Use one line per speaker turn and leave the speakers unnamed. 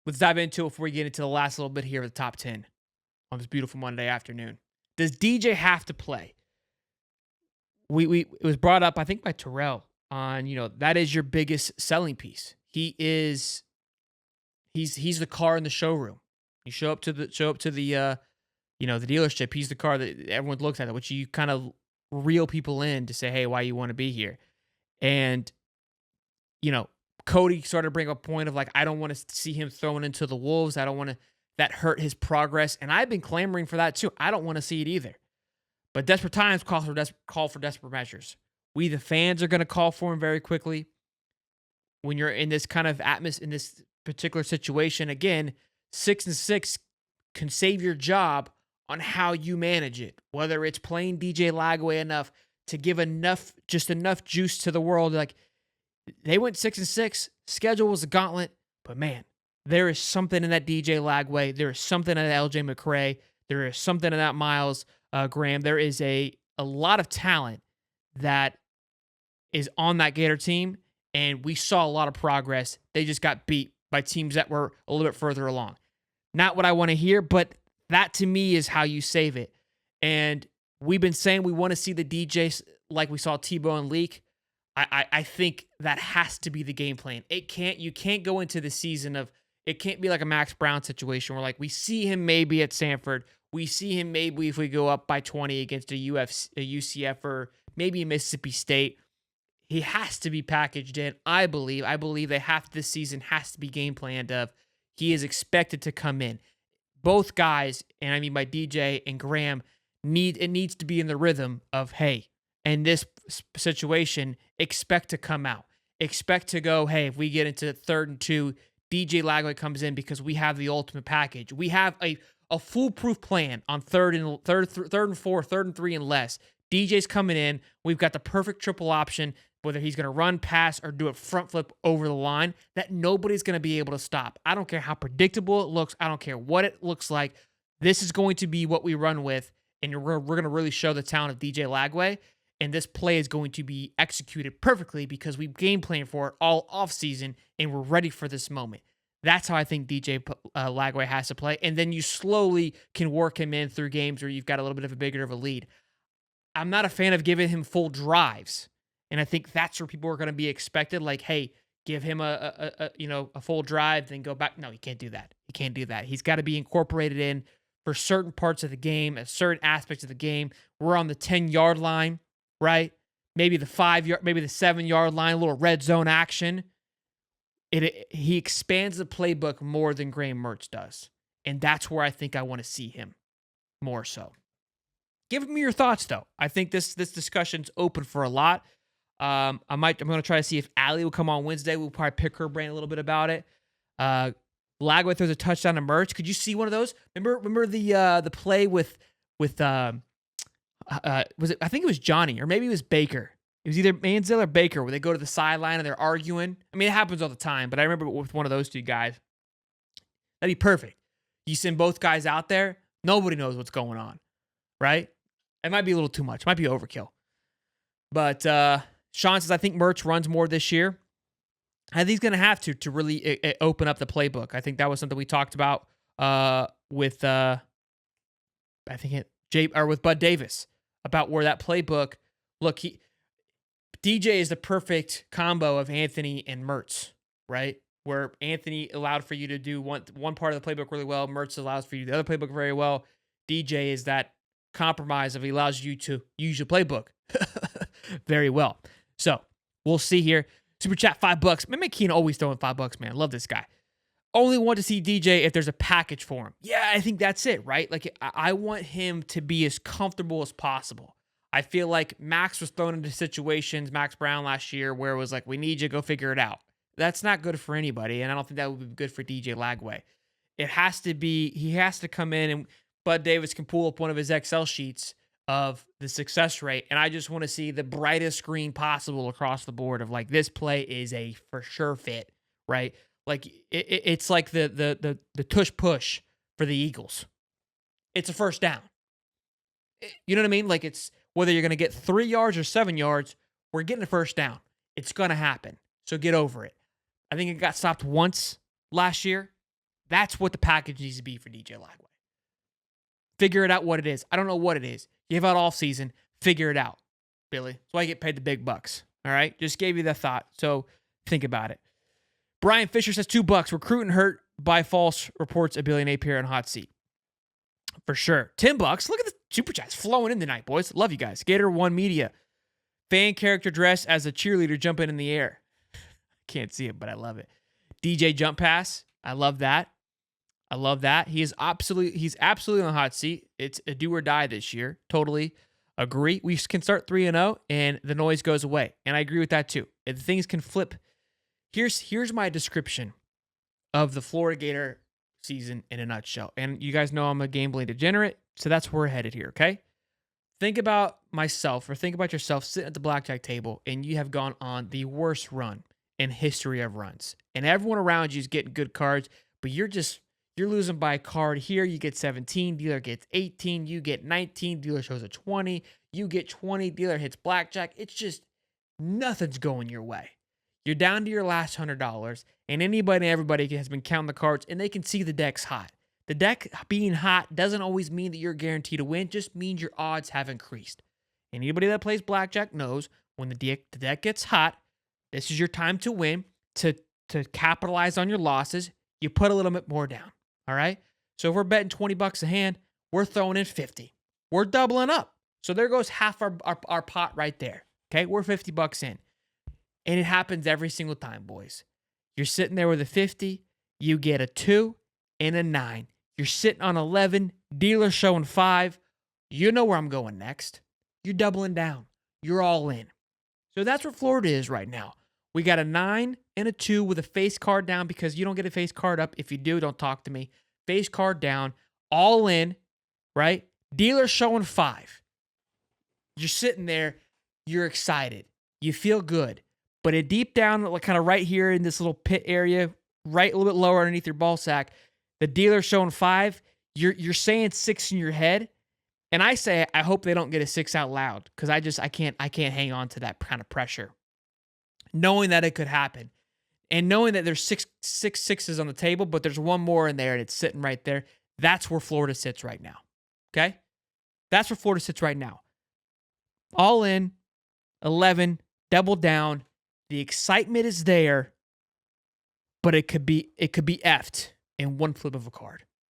let's dive into it before we get into the last little bit here of the top 10 on this beautiful Monday afternoon. Does DJ have to play? It was brought up, I think, by Terrell on, that is your biggest selling piece. He's the car in the showroom. You show up to the the dealership. He's the car that everyone looks at, which you kind of reel people in to say, hey, why you want to be here. And, Cody started to bring up a point of like, I don't want to see him thrown into the wolves. I don't want to, that hurt his progress. And I've been clamoring for that too. I don't want to see it either. But desperate times call for desperate measures. We, the fans, are going to call for him very quickly. When you're in this kind of atmosphere, in this particular situation, again, 6-6 can save your job on how you manage it. Whether it's playing DJ Lagway enough to give enough juice to the world. Like, they went 6-6. Schedule was a gauntlet, but man, there is something in that DJ Lagway. There is something in that LJ McCray. There is something in that Miles Graham. There is a lot of talent that is on that Gator team, and we saw a lot of progress. They just got beat by teams that were a little bit further along. Not what I want to hear, but that to me is how you save it. And we've been saying we want to see the DJs like we saw Tebow and Leak. I think that has to be the game plan. You can't go into the season of, it can't be like a Max Brown situation where like we see him maybe at Sanford. We see him maybe if we go up by 20 against a UCF or maybe Mississippi State. He has to be packaged in. I believe this season has to be game planned of he is expected to come in. Both guys, and I mean by DJ and Graham, needs to be in the rhythm of, hey, in this situation, expect to come out. Expect to go, hey, if we get into 3rd and 2, DJ Lagway comes in because we have the ultimate package. We have a foolproof plan on 3rd and 4, 3rd and 3 and less. DJ's coming in. We've got the perfect triple option, whether he's going to run, pass, or do a front flip over the line, that nobody's going to be able to stop. I don't care how predictable it looks. I don't care what it looks like. This is going to be what we run with, and we're going to really show the talent of DJ Lagway. And this play is going to be executed perfectly because we game planned for it all offseason, and we're ready for this moment. That's how I think DJ Lagway has to play. And then you slowly can work him in through games where you've got a little bit of a bigger of a lead. I'm not a fan of giving him full drives. And I think that's where people are going to be expected. Like, hey, give him a full drive, then go back. No, he can't do that. He can't do that. He's got to be incorporated in for certain parts of the game, at certain aspects of the game. We're on the 10-yard line. Right? Maybe the 5-yard, maybe the 7-yard line, a little red zone action. He expands the playbook more than Graham Mertz does. And that's where I think I want to see him more so. Give me your thoughts, though. I think this discussion's open for a lot. I'm going to try to see if Allie will come on Wednesday. We'll probably pick her brain a little bit about it. Lagway throws a touchdown to Mertz. Could you see one of those? Remember the play with was it? I think it was Johnny, or maybe it was Baker. It was either Manziel or Baker, where they go to the sideline and they're arguing. I mean, it happens all the time, but I remember with one of those two guys. That'd be perfect. You send both guys out there, nobody knows what's going on, right? It might be a little too much. It might be overkill. But Sean says, I think Mertz runs more this year. I think he's going to have to really open up the playbook. I think that was something we talked about with with Bud Davis, about where that playbook, look, DJ is the perfect combo of Anthony and Mertz, right? Where Anthony allowed for you to do one part of the playbook really well, Mertz allows for you to do the other playbook very well. DJ is that compromise of he allows you to use your playbook very well. So we'll see here. Super chat $5. Man, Keenan always throwing $5, man. Love this guy. Only want to see DJ if there's a package for him. Yeah, I think that's it, right? Like, I want him to be as comfortable as possible. I feel like Max was thrown into situations, Max Brown last year, where it was like, we need you to go figure it out. That's not good for anybody, and I don't think that would be good for DJ Lagway. It has to be, he has to come in, and Bud Davis can pull up one of his Excel sheets of the success rate, and I just want to see the brightest screen possible across the board of like, this play is a for sure fit, right? Like, it's like the tush push for the Eagles. It's a first down. You know what I mean? Like, it's whether you're going to get 3 yards or 7 yards, we're getting a first down. It's going to happen. So get over it. I think it got stopped once last year. That's what the package needs to be for DJ Lagway. Figure it out what it is. I don't know what it is. You have out all season. Figure it out, Billy. That's why I get paid the big bucks. All right? Just gave you the thought. So think about it. Brian Fisher says $2. Recruiting hurt by false reports of Billy Napier on hot seat. For sure. $10. Look at the super chats flowing in tonight, boys. Love you guys. Gator One Media. Fan character dressed as a cheerleader jumping in the air. Can't see it, but I love it. DJ Jump Pass. I love that. I love that. He's absolutely on the hot seat. It's a do or die this year. Totally agree. We can start 3-0 and the noise goes away. And I agree with that too. If things can flip. Here's my description of the Florida Gator season in a nutshell. And you guys know I'm a gambling degenerate, so that's where we're headed here, okay? Think about myself or think about yourself sitting at the blackjack table and you have gone on the worst run in history of runs. And everyone around you is getting good cards, but you're losing by a card here. You get 17, dealer gets 18, you get 19, dealer shows a 20, you get 20, dealer hits blackjack. It's just nothing's going your way. You're down to your last $100, and anybody and everybody has been counting the cards, and they can see the deck's hot. The deck being hot doesn't always mean that you're guaranteed to win, just means your odds have increased. Anybody that plays blackjack knows when the deck gets hot, this is your time to win, to capitalize on your losses. You put a little bit more down, all right? So if we're betting $20 a hand, we're throwing in 50. We're doubling up. So there goes half our pot right there, okay? We're $50 in. And it happens every single time, boys. You're sitting there with a 50, you get a 2 and a 9. You're sitting on 11, dealer showing 5. You know where I'm going next. You're doubling down. You're all in. So that's where Florida is right now. We got a 9 and a 2 with a face card down because you don't get a face card up. If you do, don't talk to me. Face card down, all in, right? Dealer showing 5. You're sitting there. You're excited. You feel good. But it deep down, like kind of right here in this little pit area, right a little bit lower underneath your ball sack, the dealer showing 5. You're saying 6 in your head, and I say I hope they don't get a 6 out loud because I can't hang on to that kind of pressure, knowing that it could happen, and knowing that there's six sixes on the table, but there's one more in there and it's sitting right there. That's where Florida sits right now. Okay, that's where Florida sits right now. All in, 11, double down. The excitement is there, but it could be effed in one flip of a card.